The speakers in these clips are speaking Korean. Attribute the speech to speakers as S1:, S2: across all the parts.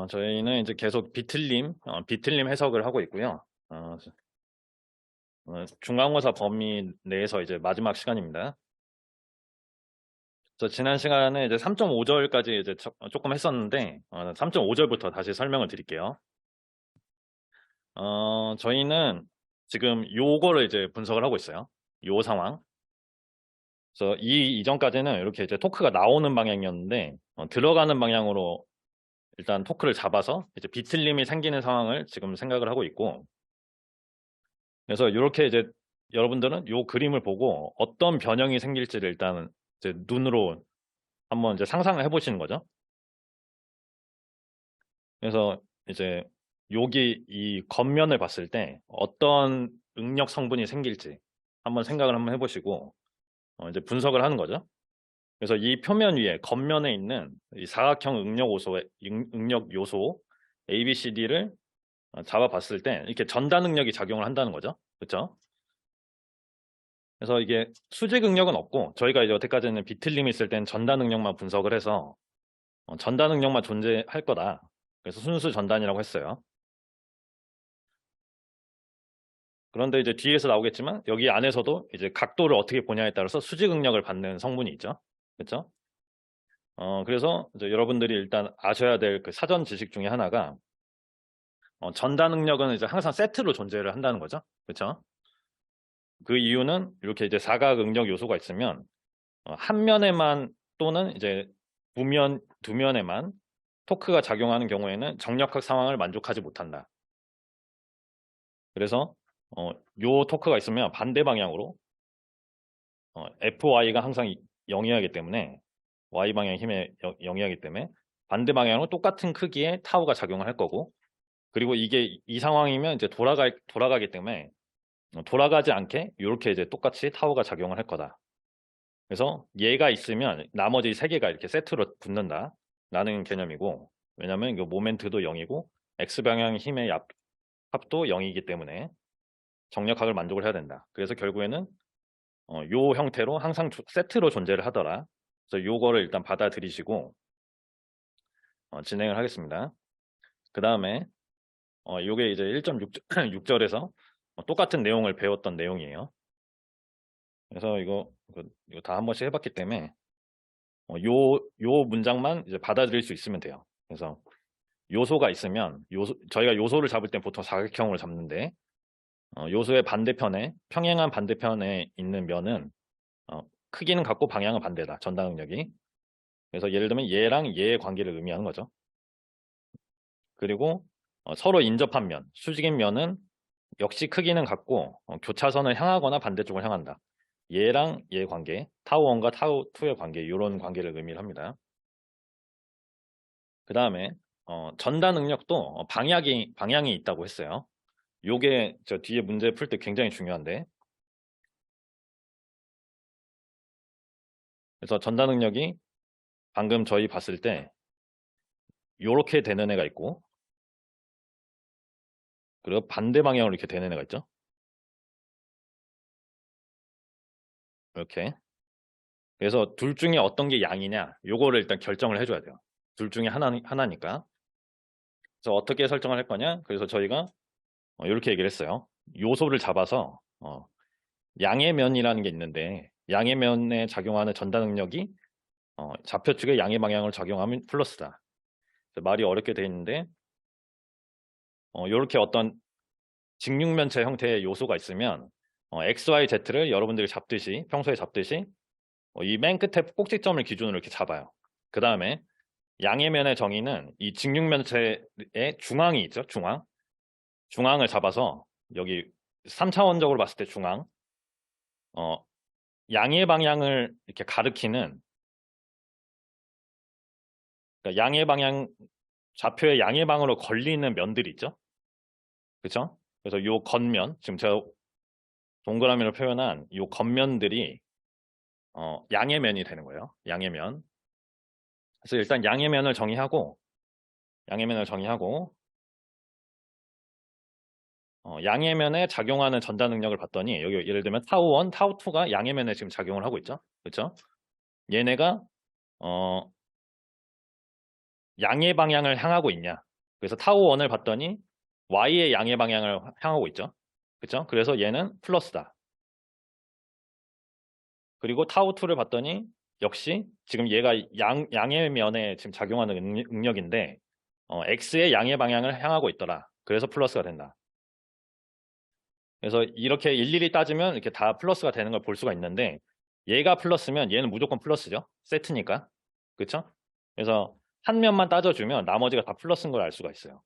S1: 저희는 이제 계속 비틀림 해석을 하고 있고요. 중간고사 범위 내에서 이제 마지막 시간입니다. 지난 시간에 이제 3.5절까지 이제 조금 했었는데, 3.5절부터 다시 설명을 드릴게요. 저희는 지금 요거를 이제 분석을 하고 있어요. 요 상황. 그래서 이전까지는 이렇게 이제 토크가 나오는 방향이었는데, 들어가는 방향으로 일단 토크를 잡아서 이제 비틀림이 생기는 상황을 지금 생각을 하고 있고, 그래서 이렇게 이제 여러분들은 요 그림을 보고 어떤 변형이 생길지를 일단 이제 눈으로 한번 이제 상상을 해보시는 거죠. 그래서 이제 여기 이 겉면을 봤을 때 어떤 응력 성분이 생길지 한번 생각을 한번 해보시고 이제 분석을 하는 거죠. 그래서 이 표면 위에 겉면에 있는 이 사각형 응력 요소 A, B, C, D를 잡아봤을 때 이렇게 전다 능력이 작용을 한다는 거죠. 그렇죠? 그래서 이게 수직 응력은 없고 저희가 이제 여태까지는 비틀림이 있을 땐 전다 능력만 분석을 해서 전다 능력만 존재할 거다. 그래서 순수 전단이라고 했어요. 그런데 이제 뒤에서 나오겠지만 여기 안에서도 이제 각도를 어떻게 보냐에 따라서 수직 응력을 받는 성분이 있죠. 그렇죠? 그래서 이제 여러분들이 일단 아셔야 될 그 사전 지식 중에 하나가 전다 능력은 이제 항상 세트로 존재를 한다는 거죠. 그렇죠? 그 이유는 이렇게 이제 사각 응력 요소가 있으면 한 면에만 또는 이제 두 면에만 토크가 작용하는 경우에는 정력학 상황을 만족하지 못한다. 그래서 요 토크가 있으면 반대 방향으로 FY가 항상 0이하기 때문에 Y 방향 힘에 0이하기 때문에 반대 방향으로 똑같은 크기의 타우가 작용을 할 거고, 그리고 이게 이 상황이면 이제 돌아가기 때문에 돌아가지 않게 이렇게 이제 똑같이 타우가 작용을 할 거다. 그래서 얘가 있으면 나머지 세 개가 이렇게 세트로 붙는다 라는 개념이고, 왜냐면 이거 모멘트도 0이고 X방향 힘의 합도 0이기 때문에 정력학을 만족을 해야 된다. 그래서 결국에는 요 형태로 항상 세트로 존재를 하더라. 그래서 요거를 일단 받아들이시고 진행을 하겠습니다. 그 다음에 요게 이제 1.6절에서 똑같은 내용을 배웠던 내용이에요. 그래서 이거 다 한 번씩 해봤기 때문에 요 문장만 이제 받아들일 수 있으면 돼요. 그래서 요소가 있으면 저희가 요소를 잡을 때 보통 사각형으로 잡는데 요소의 반대편에 평행한 반대편에 있는 면은 크기는 같고 방향은 반대다. 전다 능력이. 그래서 예를 들면 얘랑 얘의 관계를 의미하는 거죠. 그리고 서로 인접한 면, 수직인 면은 역시 크기는 같고 교차선을 향하거나 반대쪽을 향한다. 얘랑 얘 관계, 타우1과 타우2의 관계, 이런 관계를 의미를 합니다. 그 다음에 전다 능력도 방향이 있다고 했어요. 요게 저 뒤에 문제 풀 때 굉장히 중요한데, 그래서 전다 능력이 방금 저희 봤을 때 요렇게 되는 애가 있고, 그리고 반대 방향으로 이렇게 되는 애가 있죠. 이렇게. 그래서 둘 중에 어떤 게 양이냐, 요거를 일단 결정을 해줘야 돼요. 둘 중에 하나니까. 그래서 어떻게 설정을 할 거냐? 그래서 저희가 이렇게 얘기를 했어요. 요소를 잡아서 양의 면이라는 게 있는데, 양의 면에 작용하는 전다 능력이 좌표축의 양의 방향을 작용하면 플러스다. 말이 어렵게 돼 있는데, 이렇게 어떤 직육면체 형태의 요소가 있으면 X, Y, Z를 여러분들이 평소에 잡듯이 이 맨 끝에 꼭지점을 기준으로 이렇게 잡아요. 그 다음에 양의 면의 정의는 이 직육면체의 중앙이 있죠. 중앙을 잡아서 여기 3차원적으로 봤을 때 어, 양의 방향을 이렇게 가리키는, 그러니까 좌표의 양의 방으로 걸리는 면들이 있죠. 그렇죠? 그래서 요 겉면, 지금 제가 동그라미로 표현한 요 겉면들이 양의 면이 되는 거예요. 양의 면. 그래서 일단 양의 면을 정의하고 양의 면에 작용하는 전다 능력을 봤더니 여기 예를 들면 타우1, 타우2가 양의 면에 지금 작용을 하고 있죠. 그렇죠? 얘네가 양의 방향을 향하고 있냐. 그래서 타워 1을 봤더니 Y의 양의 방향을 향하고 있죠. 그쵸? 그래서 얘는 플러스다. 그리고 타워 2를 봤더니 역시 지금 얘가 양의 면에 지금 작용하는 응력인데 X의 양의 방향을 향하고 있더라. 그래서 플러스가 된다. 그래서 이렇게 일일이 따지면 이렇게 다 플러스가 되는 걸 볼 수가 있는데 얘가 플러스면 얘는 무조건 플러스죠. 세트니까. 그쵸? 그래서 한 면만 따져주면 나머지가 다 플러스인 걸 알 수가 있어요.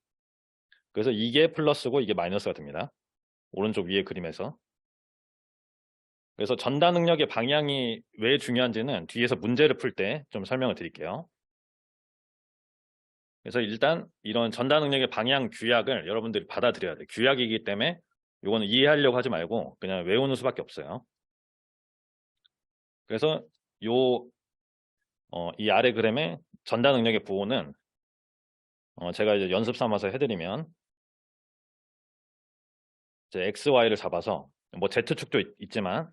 S1: 그래서 이게 플러스고 이게 마이너스가 됩니다. 오른쪽 위에 그림에서. 그래서 전다 능력의 방향이 왜 중요한지는 뒤에서 문제를 풀 때 좀 설명을 드릴게요. 그래서 일단 이런 전다 능력의 방향 규약을 여러분들이 받아들여야 돼요. 규약이기 때문에 이거는 이해하려고 하지 말고 그냥 외우는 수밖에 없어요. 그래서 이 아래 그림의 전다 능력의 부호는 제가 이제 연습 삼아서 해드리면 이제 x, y를 잡아서 뭐 z축도 있지만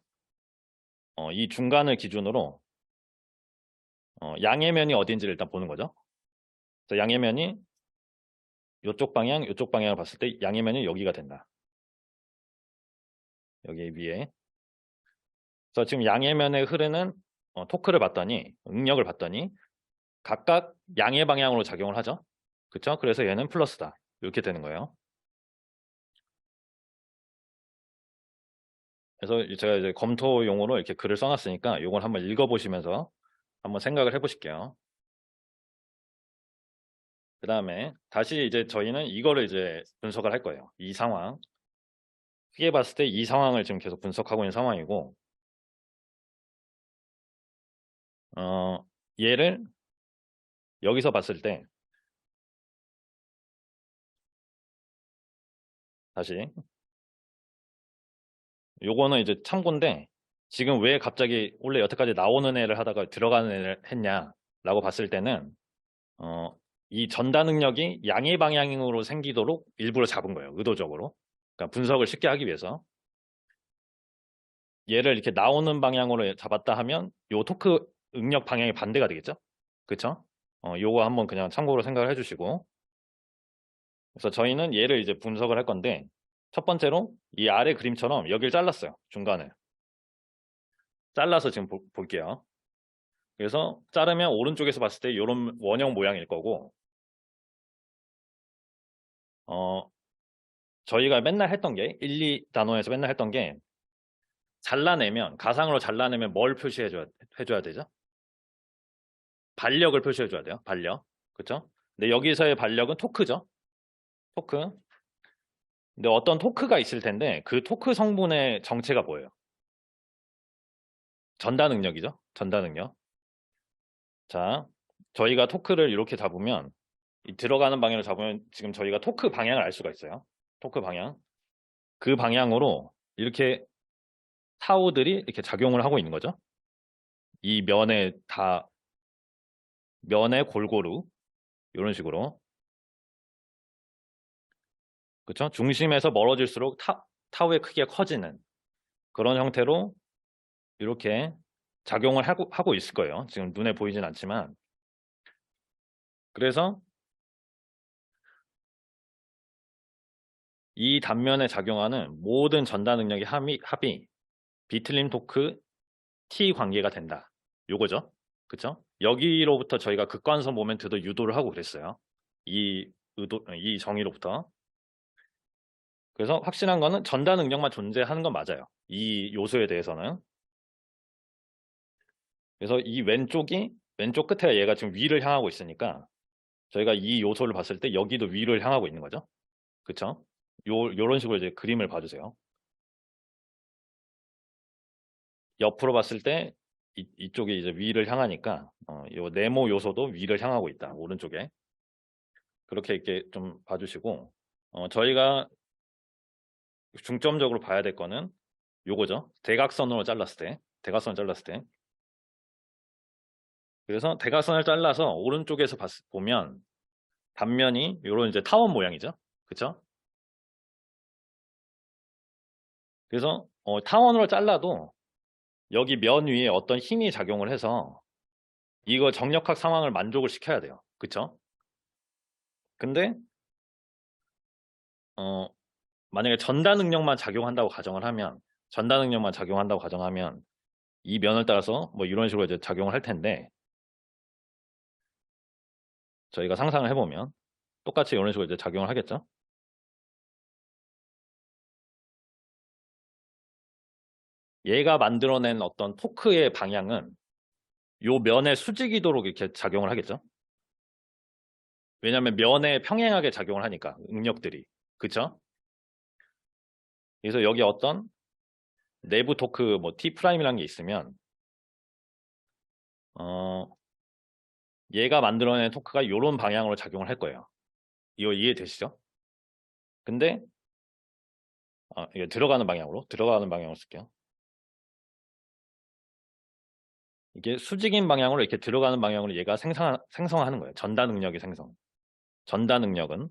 S1: 이 중간을 기준으로 양의 면이 어딘지를 일단 보는 거죠. 그래서 양의 면이 이쪽 방향, 이쪽 방향을 봤을 때 양의 면이 여기가 된다. 여기 위에. 그래서 지금 양의 면에 흐르는 토크를 봤더니 응력을 봤더니 각각 양의 방향으로 작용을 하죠. 그렇죠? 그래서 얘는 플러스다. 이렇게 되는 거예요. 그래서 제가 이제 검토용으로 이렇게 글을 써놨으니까 이걸 한번 읽어보시면서 한번 생각을 해보실게요. 그 다음에 다시 이제 저희는 이거를 이제 분석을 할 거예요. 이 상황. 크게 봤을 때 이 상황을 지금 계속 분석하고 있는 상황이고, 얘를 여기서 봤을 때 다시 요거는 이제 참고인데 지금 왜 갑자기 원래 여태까지 나오는 애를 하다가 들어가는 애를 했냐라고 봤을 때는 이 전다 능력이 양의 방향으로 생기도록 일부러 잡은 거예요. 의도적으로. 그러니까 분석을 쉽게 하기 위해서. 얘를 이렇게 나오는 방향으로 잡았다 하면 요 토크 응력 방향이 반대가 되겠죠? 그쵸? 요거 한번 그냥 참고로 생각을 해주시고. 그래서 저희는 얘를 이제 분석을 할 건데 첫 번째로 이 아래 그림처럼 여기를 잘랐어요. 중간을. 잘라서 지금 볼게요. 그래서 자르면 오른쪽에서 봤을 때 이런 원형 모양일 거고 저희가 맨날 했던 게 1, 2단원에서 맨날 했던 게 잘라내면 가상으로 잘라내면 뭘 해줘야 되죠? 반력을 표시해줘야 돼요. 반력. 그렇죠? 근데 여기서의 반력은 토크죠. 토크. 근데 어떤 토크가 있을 텐데 그 토크 성분의 정체가 뭐예요? 전다 능력이죠. 전다 능력. 자, 저희가 토크를 이렇게 잡으면 이 들어가는 방향을 잡으면 지금 저희가 토크 방향을 알 수가 있어요. 토크 방향. 그 방향으로 이렇게 타우들이 이렇게 작용을 하고 있는 거죠. 이 면에 골고루 이런 식으로. 그렇죠? 중심에서 멀어질수록 타우의 크기가 커지는 그런 형태로 이렇게 작용을 하고 있을 거예요. 지금 눈에 보이진 않지만. 그래서 이 단면에 작용하는 모든 전다 능력의 합이 비틀림 토크 T 관계가 된다. 요거죠. 그쵸? 여기로부터 저희가 극관성 모멘트도 유도를 하고 그랬어요. 이 정의로부터. 그래서 확실한 거는 전다 능력만 존재하는 건 맞아요. 이 요소에 대해서는. 그래서 이 왼쪽 끝에 얘가 지금 위를 향하고 있으니까 저희가 이 요소를 봤을 때 여기도 위를 향하고 있는 거죠. 그쵸? 요런 식으로 이제 그림을 봐주세요. 옆으로 봤을 때 이쪽이 이제 위를 향하니까 요 네모 요소도 위를 향하고 있다. 오른쪽에. 그렇게 이렇게 좀 봐주시고 저희가 중점적으로 봐야 될 거는 요거죠. 대각선으로 잘랐을 때. 그래서 대각선을 잘라서 오른쪽에서 보면 단면이 요런 이제 타원 모양이죠. 그쵸? 그래서 타원으로 잘라도 여기 면 위에 어떤 힘이 작용을 해서 이거 정력학 상황을 만족을 시켜야 돼요. 그쵸? 근데 만약에 전다 능력만 작용한다고 가정하면 이 면을 따라서 뭐 이런 식으로 이제 작용을 할 텐데, 저희가 상상을 해보면 똑같이 이런 식으로 이제 작용을 하겠죠. 얘가 만들어낸 어떤 토크의 방향은 요 면의 수직이도록 이렇게 작용을 하겠죠. 왜냐하면 면에 평행하게 작용을 하니까 응력들이. 그쵸? 그래서 여기 어떤 내부 토크 뭐 T'이라는 게 있으면 얘가 만들어낸 토크가 이런 방향으로 작용을 할 거예요. 이거 이해되시죠? 근데 이게 들어가는 방향으로 쓸게요. 이게 수직인 방향으로 이렇게 들어가는 방향으로 얘가 생성하는 거예요. 전다 능력의 생성. 전다 능력은.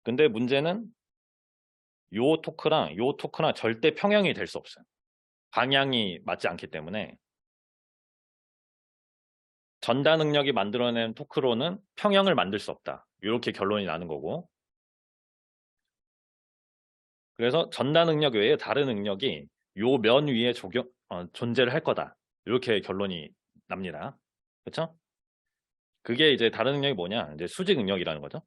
S1: 근데 문제는 요 토크랑 절대 평형이 될 수 없어요. 방향이 맞지 않기 때문에 전다 능력이 만들어낸 토크로는 평형을 만들 수 없다. 이렇게 결론이 나는 거고, 그래서 전다 능력 외에 다른 능력이 요 면 위에 존재를 할 거다. 이렇게 결론이 납니다. 그렇죠? 그게 이제 다른 능력이 뭐냐? 이제 수직 능력이라는 거죠.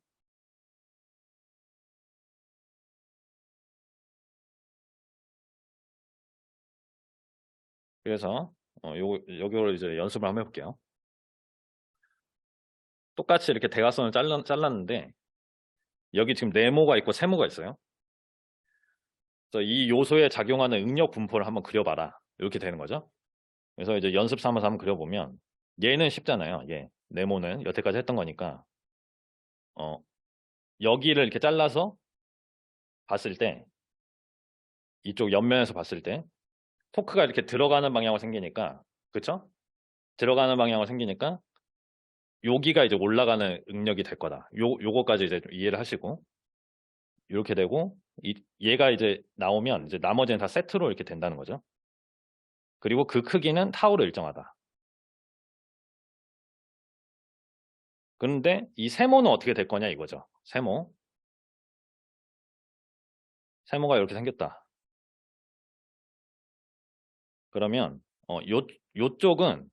S1: 그래서 요거를 이제 연습을 한번 해볼게요. 똑같이 이렇게 대각선을 잘랐는데 여기 지금 네모가 있고 세모가 있어요. 그래서 이 요소에 작용하는 응력 분포를 한번 그려봐라. 이렇게 되는 거죠. 그래서 이제 연습 삼아서 한번 그려보면 얘는 쉽잖아요. 얘 네모는 여태까지 했던 거니까 여기를 이렇게 잘라서 봤을 때, 이쪽 옆면에서 봤을 때 토크가 이렇게 들어가는 방향으로 생기니까, 그쵸? 들어가는 방향으로 생기니까 여기가 이제 올라가는 응력이 될 거다. 요거까지 이제 좀 이해를 하시고, 이렇게 되고 얘가 이제 나오면 이제 나머지는 다 세트로 이렇게 된다는 거죠. 그리고 그 크기는 타우로 일정하다. 그런데 이 세모는 어떻게 될 거냐 이거죠. 세모가 이렇게 생겼다. 그러면 요쪽은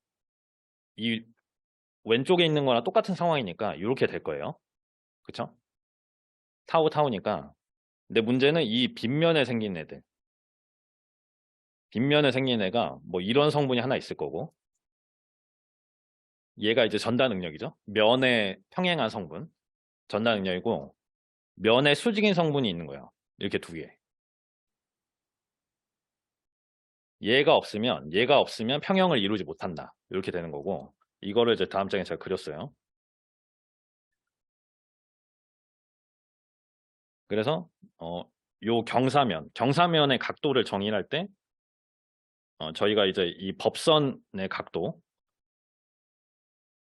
S1: 이 왼쪽에 있는 거랑 똑같은 상황이니까 이렇게 될 거예요. 그쵸? 타우니까. 근데 문제는 이 빗면에 생긴 애들. 빗면에 생긴 애가 뭐 이런 성분이 하나 있을 거고, 얘가 이제 전다 능력이죠. 면에 평행한 성분, 전다 능력이고, 면에 수직인 성분이 있는 거예요. 이렇게 두 개. 얘가 없으면 평형을 이루지 못한다. 이렇게 되는 거고, 이거를 이제 다음 장에 제가 그렸어요. 그래서 요 경사면의 각도를 정의할 때 저희가 이제 이 법선의 각도,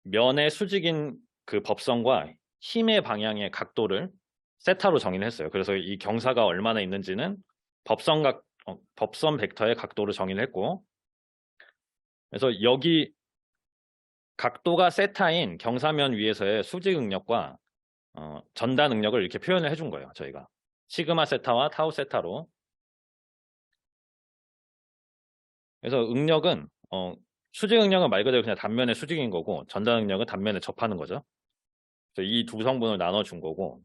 S1: 면의 수직인 그 법선과 힘의 방향의 각도를 세타로 정의를 했어요. 그래서 이 경사가 얼마나 있는지는 법선 벡터의 각도를 정의를 했고, 그래서 여기 각도가 세타인 경사면 위에서의 수직 응력과 전다 능력을 이렇게 표현을 해준 거예요. 저희가 시그마 세타와 타우 세타로. 그래서 응력은 수직 응력은 말 그대로 그냥 단면의 수직인 거고, 전다 능력은 단면에 접하는 거죠. 그래서 이 두 성분을 나눠준 거고,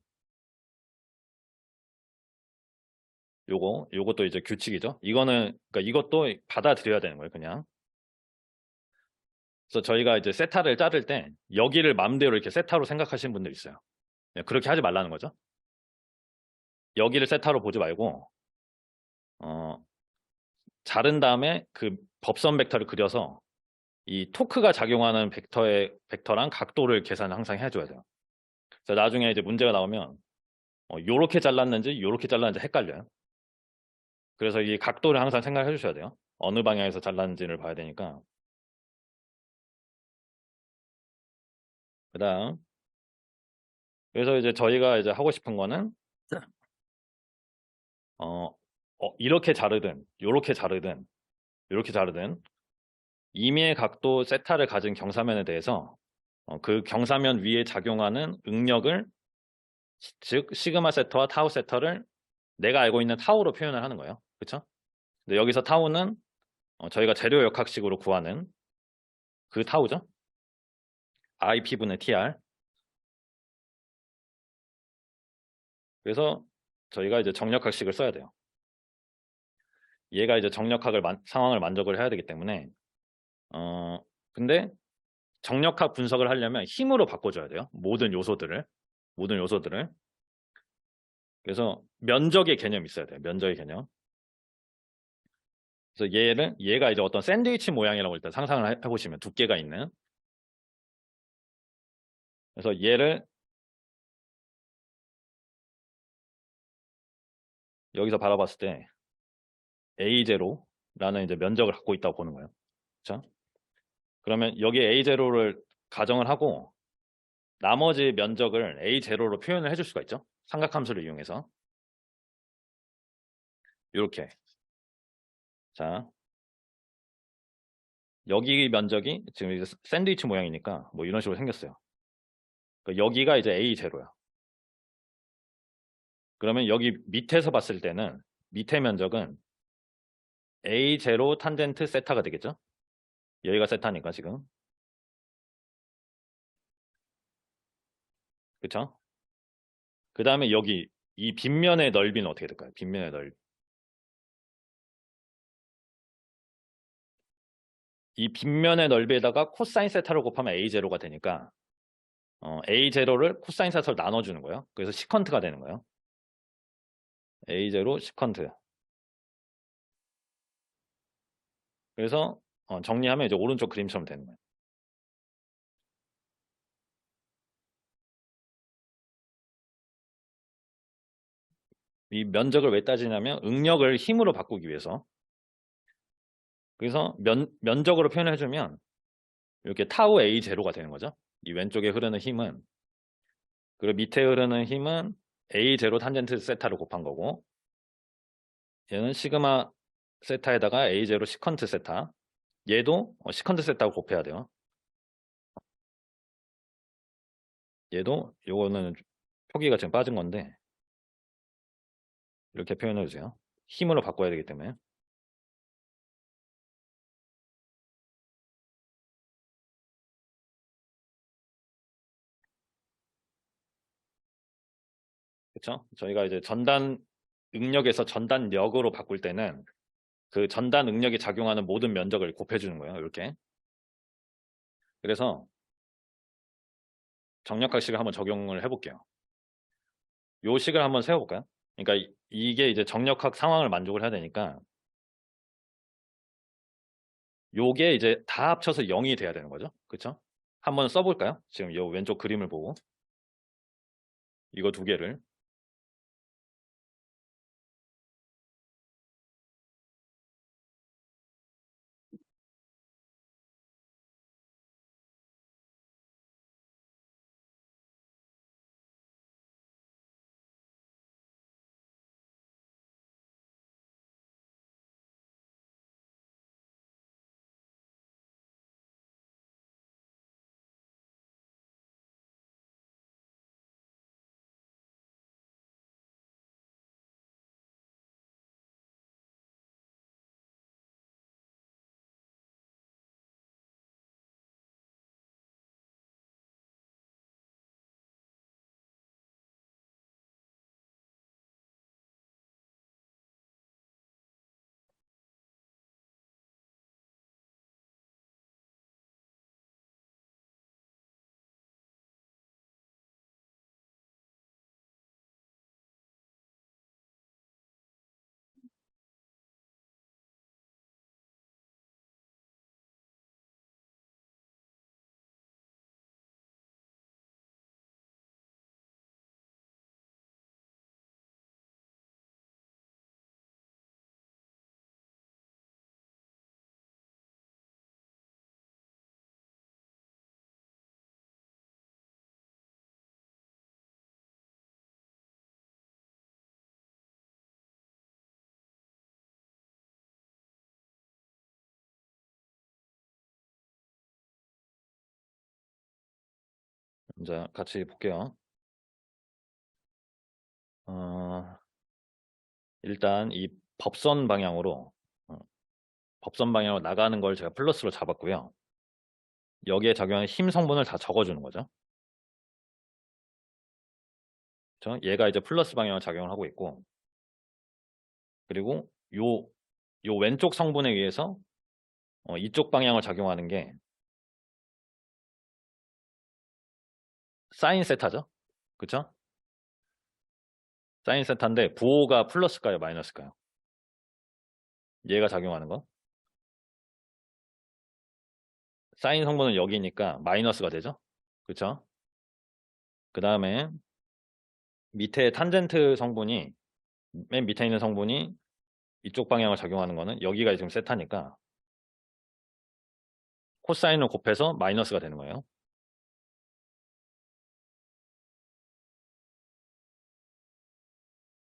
S1: 요것도 이제 규칙이죠. 그러니까 이것도 받아들여야 되는 거예요, 그냥. 그래서 저희가 이제 세타를 자를 때 여기를 마음대로 이렇게 세타로 생각하시는 분들 있어요. 그렇게 하지 말라는 거죠. 여기를 세타로 보지 말고 자른 다음에 그 법선 벡터를 그려서 이 토크가 작용하는 벡터랑 각도를 계산을 항상 해줘야 돼요. 그래서 나중에 이제 문제가 나오면 요렇게 잘랐는지 요렇게 잘랐는지 헷갈려요. 그래서 이 각도를 항상 생각해 주셔야 돼요. 어느 방향에서 잘랐는지를 봐야 되니까. 그다음, 그래서 이제 저희가 이제 하고 싶은 거는 이렇게 자르든 요렇게 자르든 이렇게 자르든 임의의 각도 세타를 가진 경사면에 대해서 그 경사면 위에 작용하는 응력을 즉 시그마 세터와 타우 세터를 내가 알고 있는 타우로 표현을 하는 거예요. 그렇죠? 근데 여기서 타우는 저희가 재료 역학식으로 구하는 그 타우죠. IP분의 TR. 그래서 저희가 이제 정력학식을 써야 돼요. 얘가 이제 정력학을 상황을 만족을 해야 되기 때문에 근데 정력학 분석을 하려면 힘으로 바꿔줘야 돼요. 모든 요소들을. 그래서 면적의 개념이 있어야 돼요. 면적의 개념. 그래서 얘가 이제 어떤 샌드위치 모양이라고 일단 상상을 해보시면 두께가 있는. 그래서 얘를 여기서 바라봤을 때 A0라는 이제 면적을 갖고 있다고 보는 거예요. 그렇죠? 그러면 여기 A0를 가정을 하고 나머지 면적을 A0로 표현을 해줄 수가 있죠. 삼각함수를 이용해서. 이렇게. 자, 여기 면적이 지금 이제 샌드위치 모양이니까 뭐 이런 식으로 생겼어요. 그러니까 여기가 이제 A0야. 그러면 여기 밑에서 봤을 때는 밑에 면적은 A0 탄젠트 세타가 되겠죠? 여기가 세타니까 지금. 그쵸? 그 다음에 여기 이 빗면의 넓이는 어떻게 될까요? 빗면의 넓이. 이 빗면의 넓이에다가 코사인 세타를 곱하면 A0가 되니까 A0를 코사인 세타로 나눠주는 거예요. 그래서 시컨트가 되는 거예요. A0 시컨트. 그래서 정리하면 이제 오른쪽 그림처럼 되는 거예요. 이 면적을 왜 따지냐면 응력을 힘으로 바꾸기 위해서. 그래서 면적으로 표현해주면 이렇게 타우 A0가 되는 거죠. 이 왼쪽에 흐르는 힘은, 그리고 밑에 흐르는 힘은 A0 탄젠트 세타를 곱한 거고, 얘는 시그마 세타에다가 A0 시컨트 세타, 얘도 시컨트 세타를 곱해야 돼요. 얘도 요거는 표기가 지금 빠진 건데 이렇게 표현해 주세요. 힘으로 바꿔야 되기 때문에. 그렇죠? 저희가 이제 전단 응력에서 전단력으로 바꿀 때는 그 전단 응력이 작용하는 모든 면적을 곱해 주는 거예요. 이렇게. 그래서 정력학 식을 한번 적용을 해볼게요. 요 식을 한번 세워볼까요? 그러니까 이게 이제 정력학 상황을 만족을 해야 되니까 요게 이제 다 합쳐서 0이 돼야 되는 거죠. 그렇죠? 한번 써볼까요? 지금 요 왼쪽 그림을 보고 이거 두 개를 이제 같이 볼게요. 일단 이 법선 방향으로 법선 방향으로 나가는 걸 제가 플러스로 잡았고요. 여기에 작용하는 힘 성분을 다 적어주는 거죠. 그렇죠? 얘가 이제 플러스 방향으로 작용을 하고 있고, 그리고 요 왼쪽 성분에 의해서 이쪽 방향을 작용하는 게 사인 세타죠. 그쵸? 사인 세타인데 부호가 플러스일까요? 마이너스일까요? 얘가 작용하는 거. 사인 성분은 여기니까 마이너스가 되죠. 그쵸? 그 다음에 밑에 탄젠트 성분이, 맨 밑에 있는 성분이 이쪽 방향을 작용하는 거는 여기가 지금 세타니까 코사인을 곱해서 마이너스가 되는 거예요.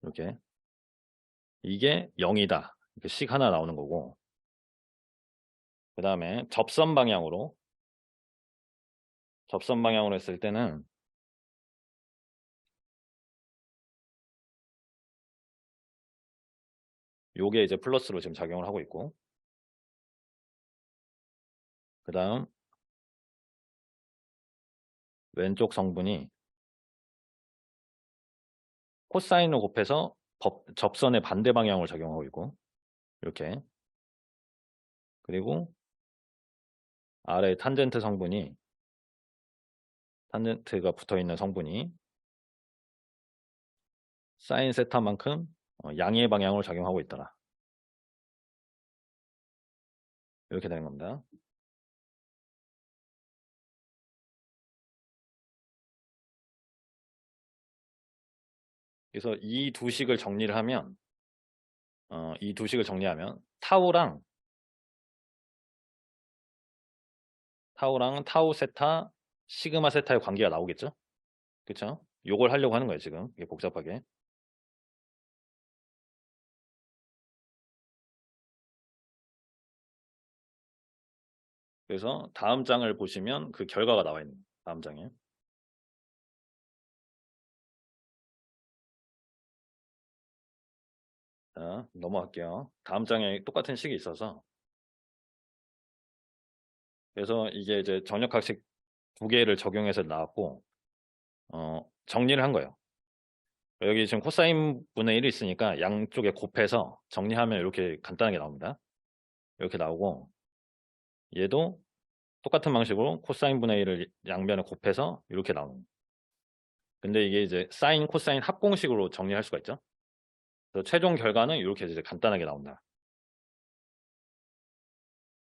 S1: 이렇게. 이게 0이다. 이렇게 식 하나 나오는 거고. 그 다음에 접선 방향으로 했을 때는 요게 이제 플러스로 지금 작용을 하고 있고, 그 다음 왼쪽 성분이 코사인을 곱해서 접선의 반대 방향으로 작용하고 있고, 이렇게. 그리고 아래 탄젠트 성분이, 탄젠트가 붙어 있는 성분이 사인 세타만큼 양의 방향으로 작용하고 있더라. 이렇게 되는 겁니다. 그래서 이 두 식을 정리를 하면, 이 두 식을 정리하면 타우랑 타우 세타, 시그마 세타의 관계가 나오겠죠? 그쵸? 요걸 하려고 하는 거예요, 지금. 이게 복잡하게. 그래서 다음 장을 보시면 그 결과가 나와 있는 거예요. 다음 장에. 자, 넘어갈게요. 다음 장에 똑같은 식이 있어서. 그래서 이게 이제 정역학식 두 개를 적용해서 나왔고, 정리를 한 거예요. 여기 지금 코사인 분의 1이 있으니까 양쪽에 곱해서 정리하면 이렇게 간단하게 나옵니다. 이렇게 나오고, 얘도 똑같은 방식으로 코사인 분의 1을 양변에 곱해서 이렇게 나오는 거예요. 근데 이게 이제 사인, 코사인 합공식으로 정리할 수가 있죠. 그래서 최종 결과는 이렇게 이제 간단하게 나온다.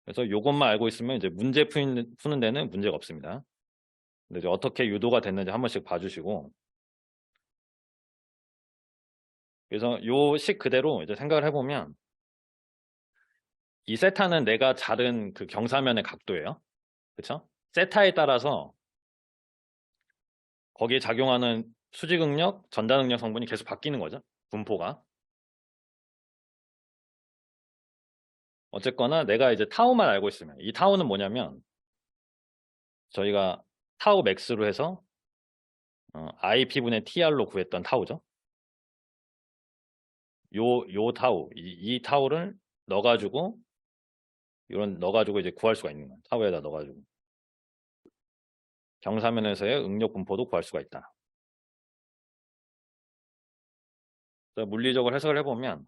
S1: 그래서 요것만 알고 있으면 이제 문제 푸는 데는 문제가 없습니다. 근데 이제 어떻게 유도가 됐는지 한 번씩 봐주시고, 그래서 요 식 그대로 이제 생각을 해보면, 이 세타는 내가 자른 그 경사면의 각도예요. 그쵸? 세타에 따라서 거기에 작용하는 수직응력, 전단응력 성분이 계속 바뀌는 거죠. 분포가. 어쨌거나 내가 이제 타우만 알고 있으면, 이 타우는 뭐냐면 저희가 타우 맥스로 해서 IP분의 TR로 구했던 타우죠. 요 타우, 이 타우를 넣어가지고 이제 구할 수가 있는 거예요. 타우에다 넣어가지고 경사면에서의 응력 분포도 구할 수가 있다. 물리적으로 해석을 해보면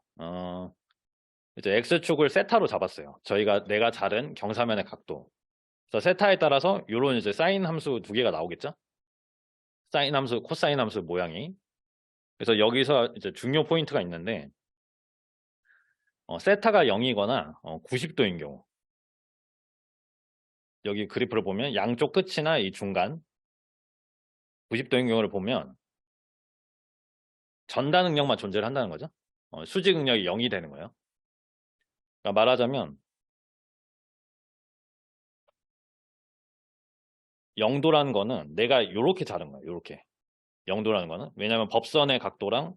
S1: 이제 x축을 세타로 잡았어요. 내가 자른 경사면의 각도. 그래서 세타에 따라서 이런 이제 사인 함수 두 개가 나오겠죠. 사인 함수, 코사인 함수 모양이. 그래서 여기서 이제 중요 포인트가 있는데, 세타가 0이거나 90도인 경우, 여기 그래프를 보면 양쪽 끝이나 이 중간 90도인 경우를 보면 전단 응력만 존재를 한다는 거죠. 수직 응력이 0이 되는 거예요. 그러니까 말하자면 0도라는 거는 내가 이렇게 자른 거예요. 이렇게 0도라는 거는, 왜냐하면 법선의 각도랑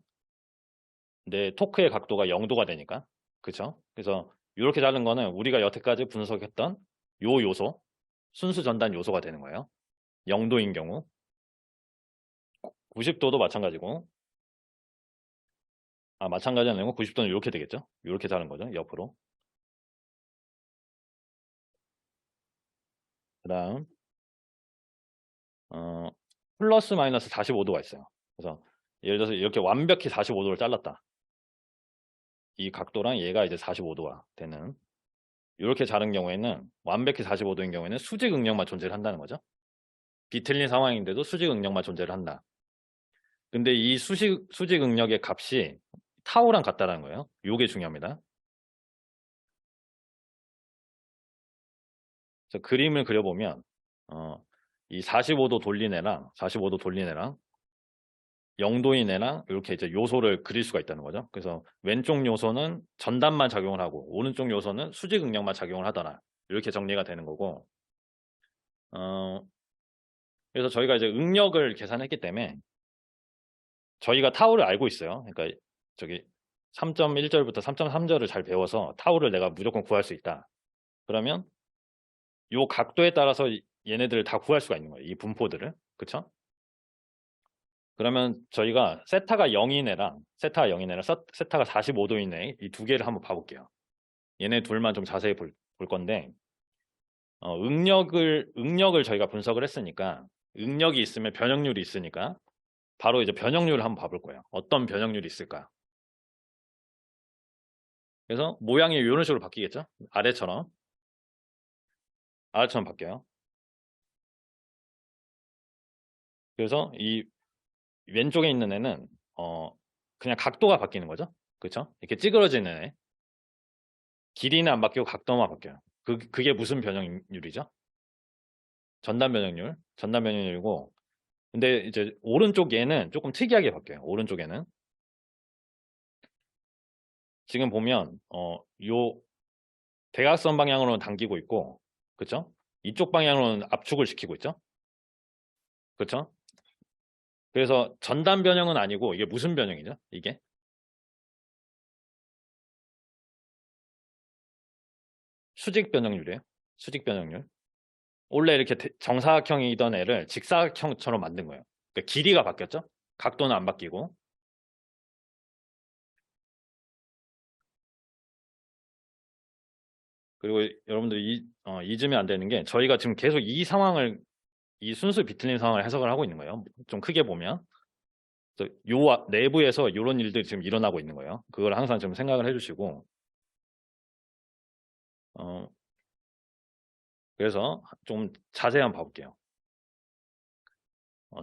S1: 내 토크의 각도가 0도가 되니까. 그렇죠? 그래서 이렇게 자른 거는 우리가 여태까지 분석했던 요 요소, 순수 전단 요소가 되는 거예요. 0도인 경우. 90도도 마찬가지고, 마찬가지 아니고 90도는 이렇게 되겠죠? 이렇게 자른 거죠, 옆으로. 그 다음, 플러스 마이너스 45도가 있어요. 그래서 예를 들어서 이렇게 완벽히 45도를 잘랐다. 이 각도랑 얘가 이제 45도가 되는, 이렇게 자른 경우에는, 완벽히 45도인 경우에는 수직 응력만 존재를 한다는 거죠. 비틀린 상황인데도 수직 응력만 존재를 한다. 근데 이 수직 응력의 값이 타우랑 같다라는 거예요. 요게 중요합니다. 그래서 그림을 그려보면 이 45도 돌린 애랑 45도 돌린 애랑 0도인 애랑 이렇게 이제 요소를 그릴 수가 있다는 거죠. 그래서 왼쪽 요소는 전단만 작용을 하고 오른쪽 요소는 수직 응력만 작용을 하더라. 이렇게 정리가 되는 거고, 그래서 저희가 이제 응력을 계산했기 때문에 저희가 타우를 알고 있어요. 그러니까 저기 3.1절부터 3.3절을 잘 배워서 타우를 내가 무조건 구할 수 있다. 그러면 요 각도에 따라서 얘네들을 다 구할 수가 있는 거예요. 이 분포들을. 그쵸? 그러면 저희가 세타가 0인 애랑 세타가 45도인 애 이 두 개를 한번 봐볼게요. 얘네 둘만 좀 자세히 볼 건데, 응력을 저희가 분석을 했으니까, 응력이 있으면 변형률이 있으니까 바로 이제 변형률을 한번 봐볼 거예요. 어떤 변형률이 있을까? 그래서 모양이 이런 식으로 바뀌겠죠? 아래처럼 바뀌어요. 그래서 이 왼쪽에 있는 애는 그냥 각도가 바뀌는 거죠. 그렇죠? 이렇게 찌그러지는 애. 길이는 안 바뀌고 각도만 바뀌어요. 그게 무슨 변형률이죠? 전단 변형률이고, 근데 이제 오른쪽 얘는 조금 특이하게 바뀌어요. 오른쪽에는 지금 보면 요 대각선 방향으로는 당기고 있고, 그렇죠? 이쪽 방향으로는 압축을 시키고 있죠. 그렇죠? 그래서 전단 변형은 아니고 이게 무슨 변형이죠? 이게 수직 변형률이에요. 수직 변형률. 원래 이렇게 정사각형이던 애를 직사각형처럼 만든 거예요. 그러니까 길이가 바뀌었죠? 각도는 안 바뀌고. 그리고 여러분들 잊으면 안 되는 게, 저희가 지금 계속 이 순수 비틀린 상황을 해석을 하고 있는 거예요. 좀 크게 보면. 그래서 요 내부에서 이런 일들이 지금 일어나고 있는 거예요. 그걸 항상 좀 생각을 해주시고, 어, 그래서 좀 자세히 한번 봐볼게요.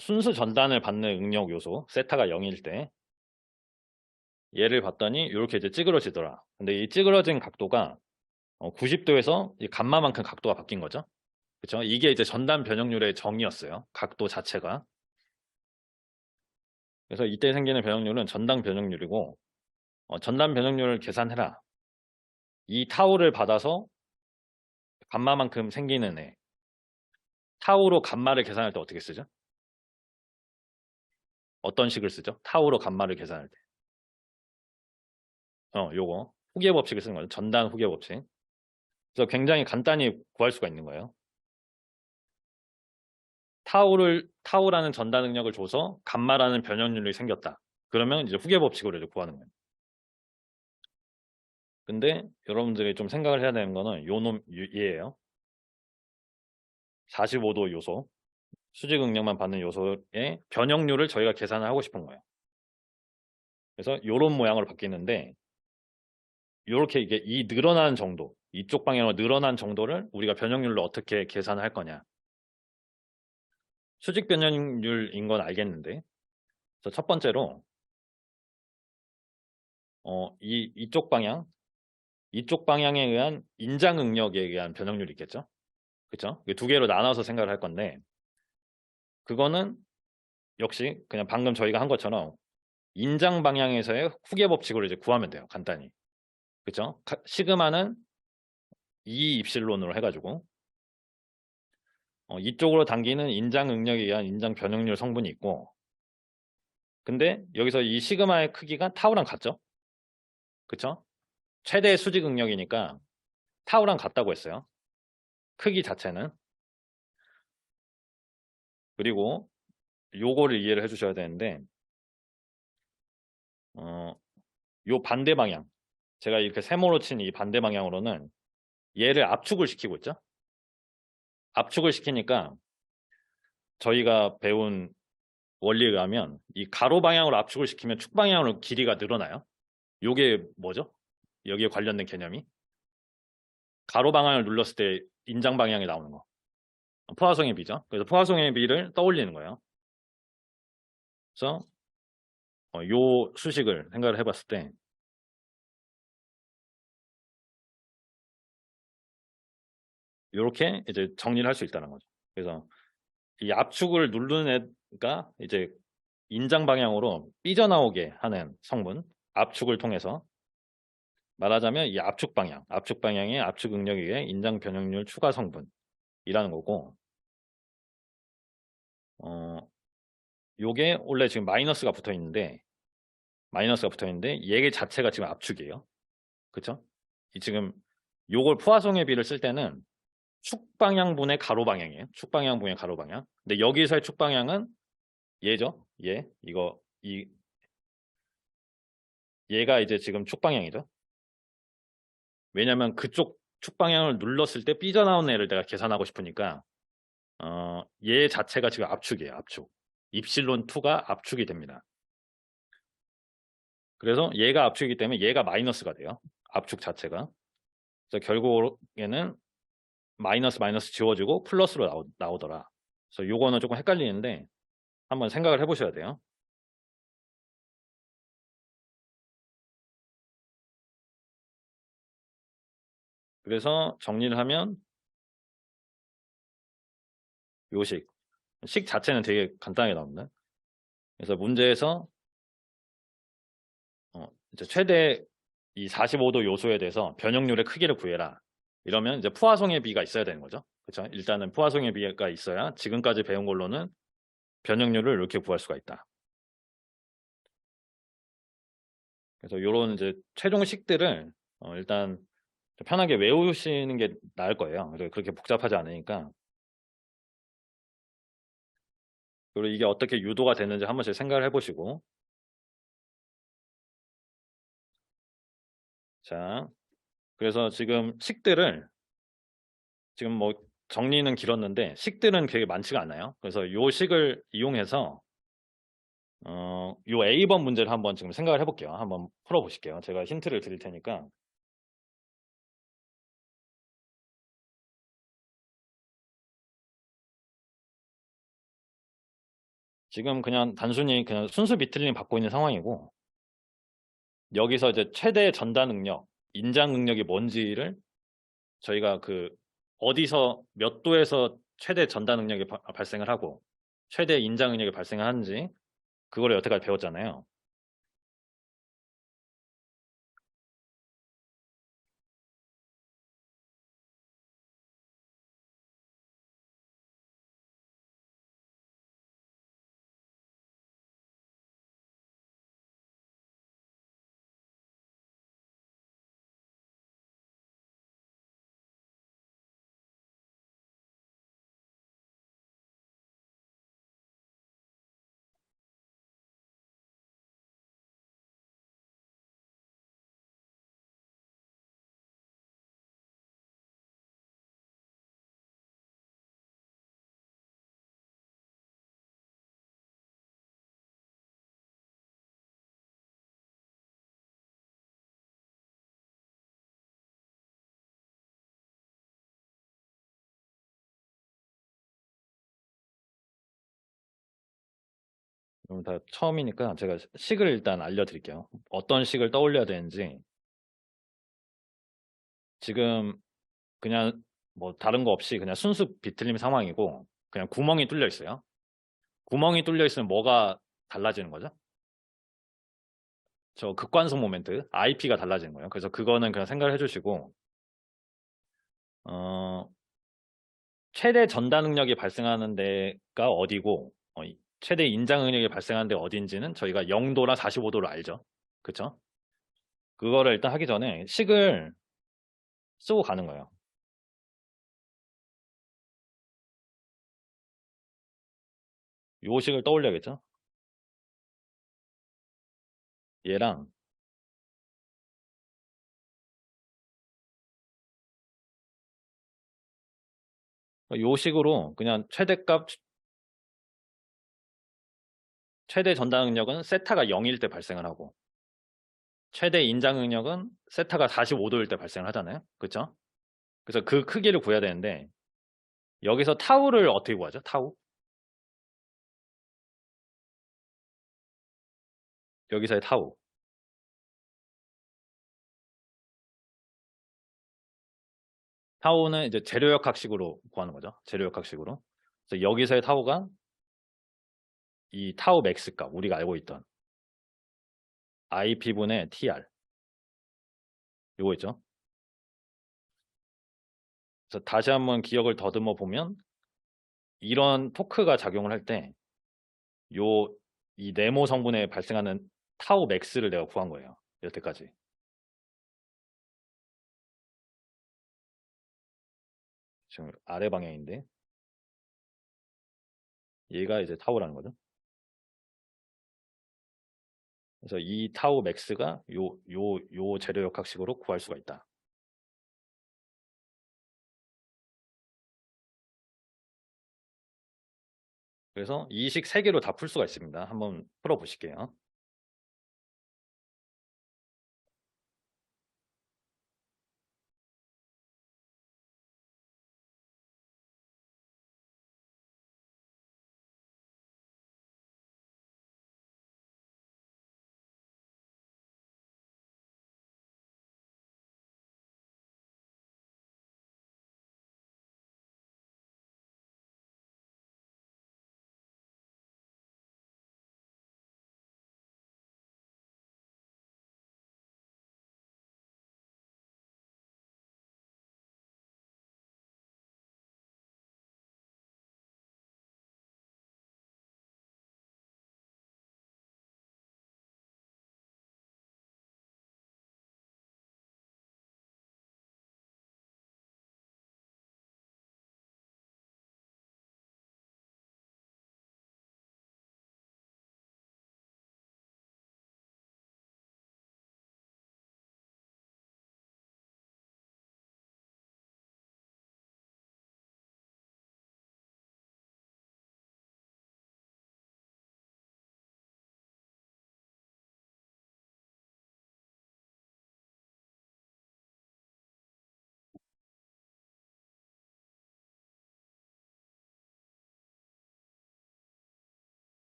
S1: 순수 전단을 받는 응력 요소, 세타가 0일 때, 얘를 봤더니 이렇게 이제 찌그러지더라. 근데 이 찌그러진 각도가 90도에서 감마만큼 각도가 바뀐 거죠. 그렇죠? 이게 이제 전단 변형률의 정의였어요. 각도 자체가. 그래서 이때 생기는 변형률은 전단 변형률이고, 전단 변형률을 계산해라. 이 타우를 받아서 감마만큼 생기는 애. 타우로 감마를 계산할 때 어떻게 쓰죠? 어떤 식을 쓰죠? 타우로 감마를 계산할 때. 요거. 후계 법칙을 쓰는 거죠. 전단 후계 법칙. 그래서 굉장히 간단히 구할 수가 있는 거예요. 타우라는 전단 능력을 줘서 감마라는 변형률이 생겼다. 그러면 이제 후계 법칙으로 이제 구하는 거예요. 근데 여러분들이 좀 생각을 해야 되는 거는 얘예요. 45도 요소, 수직 응력만 받는 요소의 변형률을 저희가 계산을 하고 싶은 거예요. 그래서 이런 모양으로 바뀌는데, 이렇게 이게 이 늘어난 정도, 이쪽 방향으로 늘어난 정도를 우리가 변형률로 어떻게 계산을 할 거냐. 수직 변형률인 건 알겠는데, 그래서 첫 번째로 이쪽 방향에 의한 인장 응력에 의한 변형률이 있겠죠. 그렇죠? 두 개로 나눠서 생각을 할 건데, 그거는 역시 그냥 방금 저희가 한 것처럼 인장 방향에서의 후계 법칙으로 이제 구하면 돼요. 간단히. 그렇죠? 시그마는 2 입실론으로 해가지고 이쪽으로 당기는 인장 응력에 의한 인장 변형률 성분이 있고, 근데 여기서 이 시그마의 크기가 타우랑 같죠? 그렇죠? 최대 수직 응력이니까 타우랑 같다고 했어요. 크기 자체는. 그리고 요거를 이해를 해주셔야 되는데, 요 반대 방향, 제가 이렇게 세모로 친 이 반대 방향으로는 얘를 압축을 시키고 있죠. 압축을 시키니까 저희가 배운 원리에 의하면 이 가로 방향으로 압축을 시키면 축 방향으로 길이가 늘어나요. 요게 뭐죠? 여기에 관련된 개념이 가로 방향을 눌렀을 때 인장 방향이 나오는 거, 포화성의 비죠. 그래서 포화성의 비를 떠올리는 거예요. 그래서 요 수식을 생각을 해봤을 때 이렇게 이제 정리를 할 수 있다는 거죠. 그래서 이 압축을 누르는 애가 이제 인장 방향으로 삐져나오게 하는 성분, 압축을 통해서 말하자면 이 압축 방향, 압축 방향의 압축 응력에 의해 인장 변형률 추가 성분이라는 거고, 요게 원래 지금 마이너스가 붙어 있는데 얘 자체가 지금 압축이에요. 그쵸? 이 지금 요걸 포화성의 비를 쓸 때는 축방향분의 가로 방향이에요. 축방향분의 가로 방향. 근데 여기서의 축방향은 얘죠. 얘가 이제 지금 축방향이죠. 왜냐면 그쪽 축방향을 눌렀을 때 삐져나오는 애를 내가 계산하고 싶으니까 얘 자체가 지금 압축이에요. 압축. 입실론 2가 압축이 됩니다. 그래서 얘가 압축이기 때문에 얘가 마이너스가 돼요. 압축 자체가. 그래서 결국에는 마이너스 마이너스 지워지고 플러스로 나오더라. 그래서 요거는 조금 헷갈리는데 한번 생각을 해보셔야 돼요. 그래서 정리를 하면 요식. 식 자체는 되게 간단하게 나옵니다. 그래서 문제에서 이제 최대 이 45도 요소에 대해서 변형률의 크기를 구해라. 이러면 이제 포화성의 비가 있어야 되는 거죠. 그렇죠? 일단은 포화성의 비가 있어야 지금까지 배운 걸로는 변형률을 이렇게 구할 수가 있다. 그래서 이런 이제 최종식들을 일단 편하게 외우시는 게 나을 거예요. 그렇게 복잡하지 않으니까. 그리고 이게 어떻게 유도가 되는지 한 번씩 생각을 해보시고. 자, 그래서 지금 식들을 지금 뭐 정리는 길었는데 식들은 되게 많지가 않아요. 그래서 요 식을 이용해서 요 A번 문제를 한번 지금 생각을 해볼게요. 한번 풀어보실게요. 제가 힌트를 드릴 테니까. 지금 그냥 단순히 그냥 순수 비틀림 받고 있는 상황이고, 여기서 이제 최대 전달 능력, 인장 능력이 뭔지를 저희가 그 어디서 몇 도에서 최대 전달 능력이 발생을 하고 최대 인장 능력이 발생을 하는지 그거를 여태까지 배웠잖아요. 그럼 다 처음이니까 제가 식을 일단 알려드릴게요. 어떤 식을 떠올려야 되는지. 지금 그냥 뭐 다른 거 없이 그냥 순수 비틀림 상황이고 그냥 구멍이 뚫려 있어요. 구멍이 뚫려 있으면 뭐가 달라지는 거죠? 저 극관성 모멘트, IP가 달라지는 거예요. 그래서 그거는 그냥 생각을 해주시고, 어, 최대 전달 능력이 발생하는 데가 어디고, 최대 인장 능력이 발생하는 데 어딘지는 저희가 0도랑 45도를 알죠. 그쵸? 그거를 일단 하기 전에 식을 쓰고 가는 거예요. 요 식을 떠올려야겠죠? 얘랑 요 식으로 그냥 최대 전당 응력은 세타가 0일 때 발생을 하고 최대 인장 응력은 세타가 45도일 때 발생을 하잖아요. 그렇죠? 그래서 그 크기를 구해야 되는데 여기서 타우를 어떻게 구하죠? 타우? 여기서의 타우. 타우는 이제 재료역학식으로 구하는 거죠. 재료역학식으로. 그래서 여기서의 타우가 이 타우 맥스 값, 우리가 알고 있던 IP분의 TR. 요거 있죠. 그래서 다시 한번 기억을 더듬어 보면 이런 토크가 작용을 할 때 요 이 네모 성분에 발생하는 타우 맥스를 내가 구한 거예요. 여태까지. 지금 아래 방향인데 얘가 이제 타우라는 거죠. 그래서 이 타우 맥스가 요 재료역학식으로 구할 수가 있다. 그래서 이 식 3개로 다 풀 수가 있습니다. 한번 풀어 보실게요.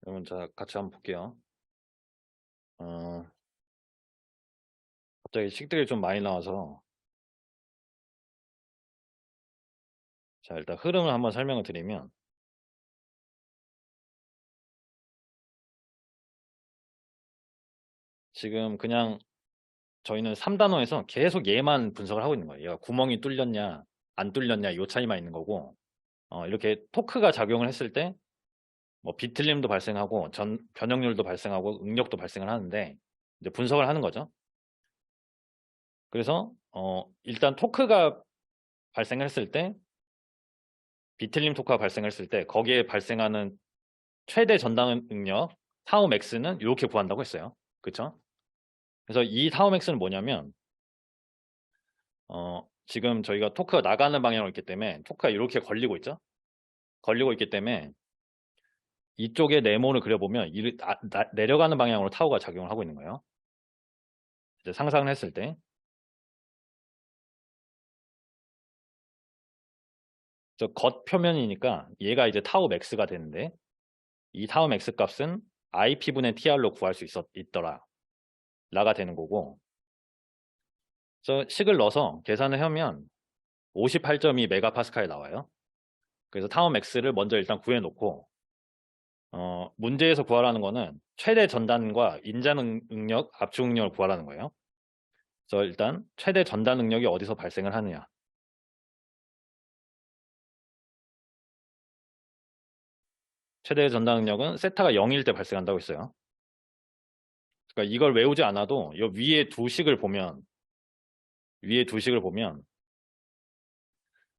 S1: 그러면 자 같이 한번 볼게요. 어, 갑자기 식들이 좀 많이 나와서 자 일단 흐름을 한번 설명을 드리면 지금 그냥 저희는 3단원에서 계속 얘만 분석을 하고 있는 거예요. 얘가 구멍이 뚫렸냐 안 뚫렸냐 요 차이만 있는 거고 이렇게 토크가 작용을 했을 때 뭐 비틀림도 발생하고 변형률도 발생하고 응력도 발생을 하는데 이제 분석을 하는 거죠. 그래서 일단 토크가 발생을 했을 때 비틀림 토크가 발생했을 때 거기에 발생하는 최대 전당 응력 타우 맥스는 이렇게 구한다고 했어요. 그렇죠? 그래서 이 타우 맥스는 뭐냐면 지금 저희가 토크가 나가는 방향으로 있기 때문에 토크가 이렇게 걸리고 있죠. 걸리고 있기 때문에 이쪽에 네모를 그려보면 내려가는 방향으로 타우가 작용을 하고 있는 거예요. 이제 상상을 했을 때 저 겉표면이니까 얘가 이제 타우 맥스가 되는데 이 타우 맥스 값은 IP분의 TR로 구할 수 있더라 라가 되는 거고 저 식을 넣어서 계산을 하면 58.2 메가파스칼 나와요. 그래서 타워 맥스를 먼저 일단 구해놓고 문제에서 구하라는 거는 최대 전단과 인자 능력, 압축 능력을 구하라는 거예요. 그래서 일단 최대 전단 능력이 어디서 발생을 하느냐. 최대 전단 능력은 세타가 0일 때 발생한다고 했어요. 그러니까 이걸 외우지 않아도 이 위에 두 식을 보면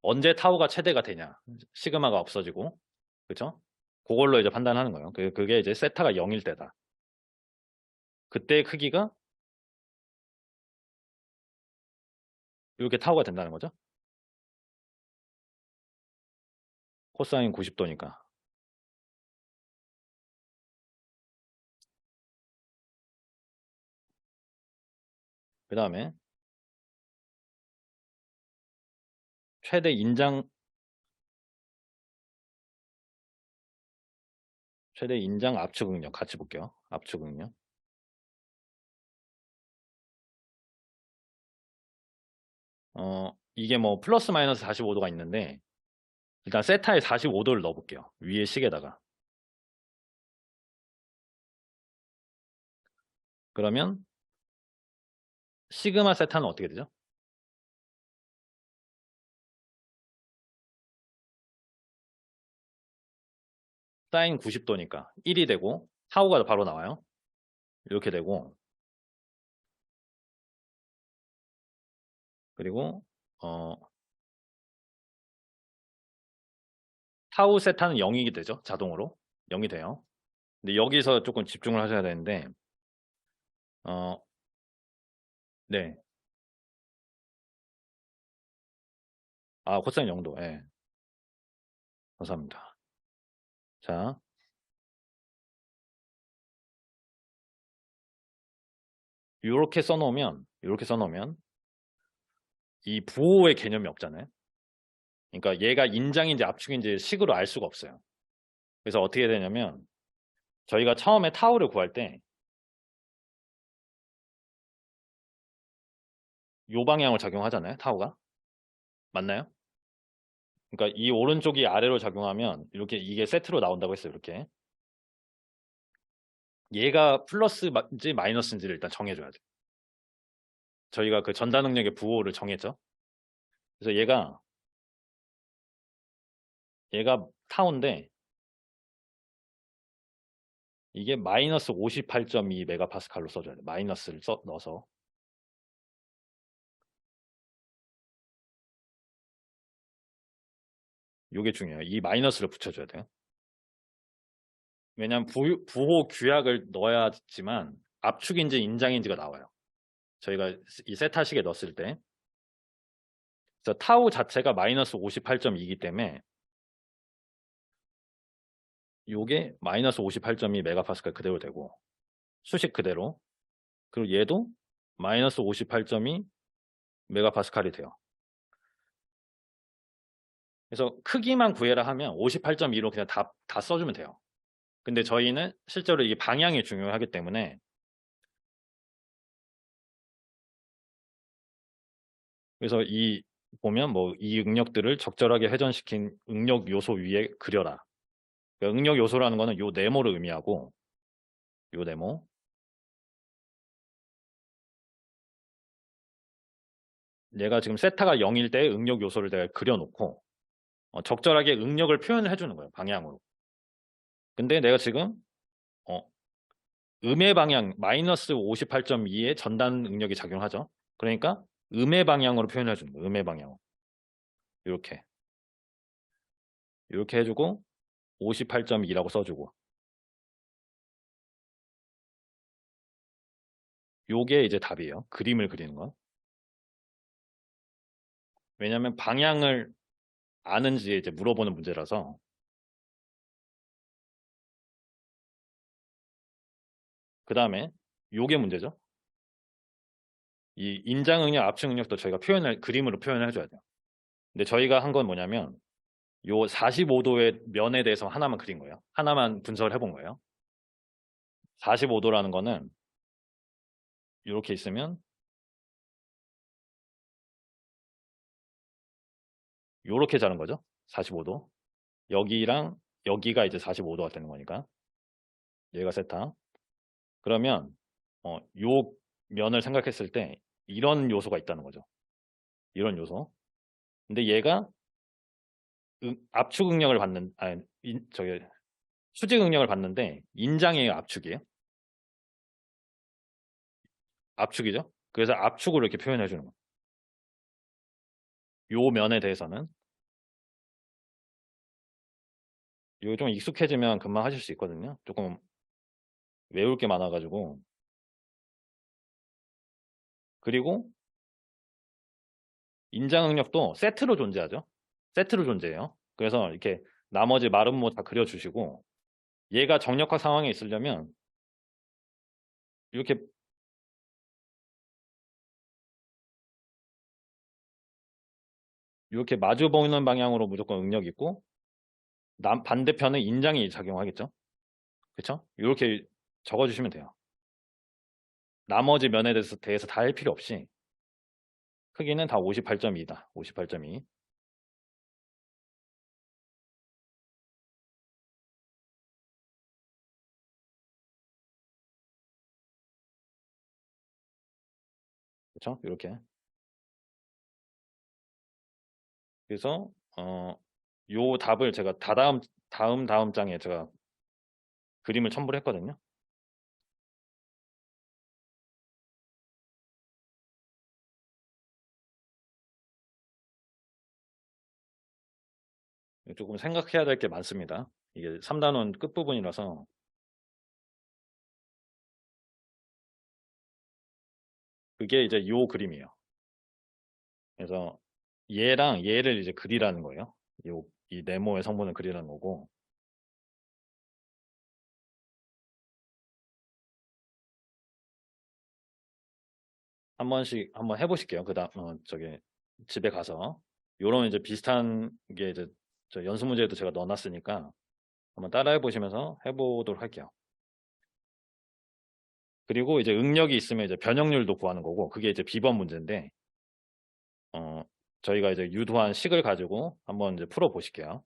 S1: 언제 타우가 최대가 되냐. 시그마가 없어지고, 그렇죠? 그걸로 이제 판단하는 거예요. 그게 이제 세타가 0일 때다. 그때의 크기가 이렇게 타우가 된다는 거죠. 코사인 90도니까. 그 다음에 최대 인장 압축 능력 같이 볼게요. 압축 능력. 이게 뭐 플러스 마이너스 45도가 있는데 일단 세타에 45도를 넣어볼게요. 위에 식에다가. 그러면 시그마 세타는 어떻게 되죠? 사인 90도니까 1이 되고 타우가 바로 나와요. 이렇게 되고 그리고 타우 세타는 0이 되죠. 자동으로 0이 돼요. 근데 여기서 조금 집중을 하셔야 되는데 네. 코사인 0도. 예. 감사합니다. 자, 이렇게 써놓으면 이 부호의 개념이 없잖아요. 그러니까 얘가 인장인지 압축인지 식으로 알 수가 없어요. 그래서 어떻게 되냐면 저희가 처음에 타우를 구할 때 요 방향을 작용하잖아요. 타우가. 맞나요? 그러니까 이 오른쪽이 아래로 작용하면 이렇게 이게 세트로 나온다고 했어요. 이렇게. 얘가 플러스인지 마이너스인지를 일단 정해줘야 돼요. 저희가 그 전달 능력의 부호를 정했죠. 그래서 얘가 타우인데 이게 마이너스 58.2 메가파스칼로 써줘야 돼요. 마이너스를 넣어서. 요게 중요해요. 이 마이너스를 붙여줘야 돼요. 왜냐하면 부호 규약을 넣어야지만 압축인지 인장인지가 나와요. 저희가 이 세타식에 넣었을 때. 그래서 타우 자체가 마이너스 58.2이기 때문에 요게 마이너스 58.2 메가파스칼 그대로 되고 수식 그대로. 그리고 얘도 마이너스 58.2 메가파스칼이 돼요. 그래서 크기만 구해라 하면 58.2로 그냥 다 써주면 돼요. 근데 저희는 실제로 이게 방향이 중요하기 때문에 그래서 보면 뭐 이 응력들을 적절하게 회전시킨 응력 요소 위에 그려라. 그러니까 응력 요소라는 거는 요 네모를 의미하고 요 네모. 얘가 지금 세타가 0일 때 응력 요소를 내가 그려놓고 적절하게 응력을 표현을 해주는 거예요. 방향으로. 근데 내가 지금 어, 음의 방향 마이너스 58.2의 전단 응력이 작용하죠. 그러니까 음의 방향으로 표현해 주는 거예요. 음의 방향. 이렇게 해주고 58.2라고 써주고 요게 이제 답이에요. 그림을 그리는 거. 왜냐하면 방향을 아는지 이제 물어보는 문제라서. 그 다음에 요게 문제죠. 이 인장 응력, 압축 응력도 저희가 그림으로 표현을 해줘야 돼요. 근데 저희가 한 건 뭐냐면 요 45도의 면에 대해서 하나만 그린 거예요. 하나만 분석을 해본 거예요. 45도라는 거는 이렇게 있으면 요렇게 자른 거죠. 45도. 여기랑 여기가 이제 45도가 되는 거니까 얘가 세타. 그러면 요 면을 생각했을 때 이런 요소가 있다는 거죠. 이런 요소. 근데 얘가 압축 응력을 받는 저기 수직 응력을 받는데 인장이에요, 압축이에요? 압축이죠. 그래서 압축으로 이렇게 표현해 주는 거예요. 요 면에 대해서는 이거 좀 익숙해지면 금방 하실 수 있거든요. 조금 외울 게 많아가지고. 그리고 인장 응력도 세트로 존재하죠. 세트로 존재해요. 그래서 이렇게 나머지 마름모 다 그려주시고 얘가 정력화 상황에 있으려면 이렇게 마주 보이는 방향으로 무조건 응력이 있고 반대편에 인장이 작용하겠죠. 그렇죠? 이렇게 적어주시면 돼요. 나머지 면에 대해서 다 할 필요 없이 크기는 다 58.2다. 58.2. 그렇죠? 이렇게. 그래서 요 답을 제가 다음 장에 제가 그림을 첨부를 했거든요. 조금 생각해야 될 게 많습니다. 이게 3단원 끝부분이라서. 그게 이제 요 그림이에요. 그래서 얘랑 얘를 이제 그리라는 거예요. 이 네모의 성분을 그리라는 거고. 한 번씩 한번 해보실게요. 그다음 저기 집에 가서 요런 이제 비슷한 게 이제 저 연습 문제에도 제가 넣어놨으니까 한번 따라해 보시면서 해보도록 할게요. 그리고 이제 응력이 있으면 이제 변형률도 구하는 거고 그게 이제 B번 문제인데 저희가 이제 유도한 식을 가지고 한번 이제 풀어 보실게요.